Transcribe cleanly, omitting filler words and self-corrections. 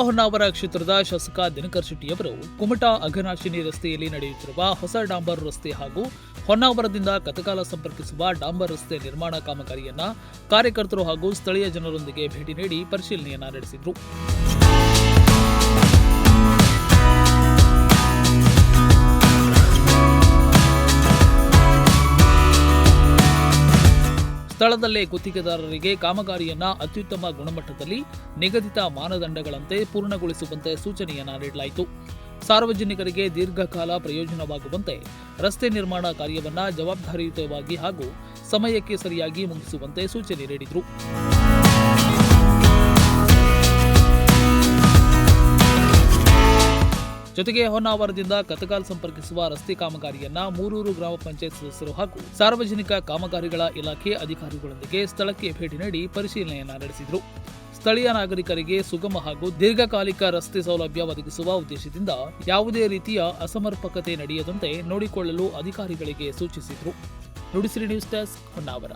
ಹೊನ್ನಾವರ ಕ್ಷೇತ್ರದ ಶಾಸಕ ದಿನಕರ್ ಶೆಟ್ಟಿಯವರು ಕುಮಟಾ ಅಘನಾಶಿನಿ ರಸ್ತೆಯಲ್ಲಿ ನಡೆಯುತ್ತಿರುವ ಹೊಸ ಡಾಂಬರ್ ರಸ್ತೆ ಹಾಗೂ ಹೊನ್ನಾವರದಿಂದ ಕತಕಾಲ ಸಂಪರ್ಕಿಸುವ ಡಾಂಬರ್ ರಸ್ತೆ ನಿರ್ಮಾಣ ಕಾಮಗಾರಿಯನ್ನ ಕಾರ್ಯಕರ್ತರು ಹಾಗೂ ಸ್ಥಳೀಯ ಜನರೊಂದಿಗೆ ಭೇಟಿ ನೀಡಿ ಪರಿಶೀಲನೆಯನ್ನ ನಡೆಸಿದರು. ಸ್ಥಳದಲ್ಲೇ ಗುತ್ತಿಗೆದಾರರಿಗೆ ಕಾಮಗಾರಿಯನ್ನ ಅತ್ಯುತ್ತಮ ಗುಣಮಟ್ಟದಲ್ಲಿ ನಿಗದಿತ ಮಾನದಂಡಗಳಂತೆ ಪೂರ್ಣಗೊಳಿಸುವಂತೆ ಸೂಚನೆಯನ್ನ ನೀಡಲಾಯಿತು. ಸಾರ್ವಜನಿಕರಿಗೆ ದೀರ್ಘಕಾಲ ಪ್ರಯೋಜನವಾಗುವಂತೆ ರಸ್ತೆ ನಿರ್ಮಾಣ ಕಾರ್ಯವನ್ನ ಜವಾಬ್ದಾರಿಯುತವಾಗಿ ಹಾಗೂ ಸಮಯಕ್ಕೆ ಸರಿಯಾಗಿ ಮುಗಿಸುವಂತೆ ಸೂಚನೆ ನೀಡಿದರು. ಜೊತೆಗೆ ಹೊನ್ನಾವರದಿಂದ ಕತಕಾಲ್ ಸಂಪರ್ಕಿಸುವ ರಸ್ತೆ ಕಾಮಗಾರಿಯನ್ನ ಮೂರೂರು ಗ್ರಾಮ ಪಂಚಾಯತ್ ಸದಸ್ಯರು ಹಾಗೂ ಸಾರ್ವಜನಿಕ ಕಾಮಗಾರಿಗಳ ಇಲಾಖೆ ಅಧಿಕಾರಿಗಳೊಂದಿಗೆ ಸ್ಥಳಕ್ಕೆ ಭೇಟಿ ನೀಡಿ ಪರಿಶೀಲನೆಯನ್ನ ನಡೆಸಿದರು. ಸ್ಥಳೀಯ ನಾಗರಿಕರಿಗೆ ಸುಗಮ ಹಾಗೂ ದೀರ್ಘಕಾಲಿಕ ರಸ್ತೆ ಸೌಲಭ್ಯ ಒದಗಿಸುವ ಉದ್ದೇಶದಿಂದ ಯಾವುದೇ ರೀತಿಯ ಅಸಮರ್ಪಕತೆ ನಡೆಯದಂತೆ ನೋಡಿಕೊಳ್ಳಲು ಅಧಿಕಾರಿಗಳಿಗೆ ಸೂಚಿಸಿದರು. Nudisiri news desk, Honnavar.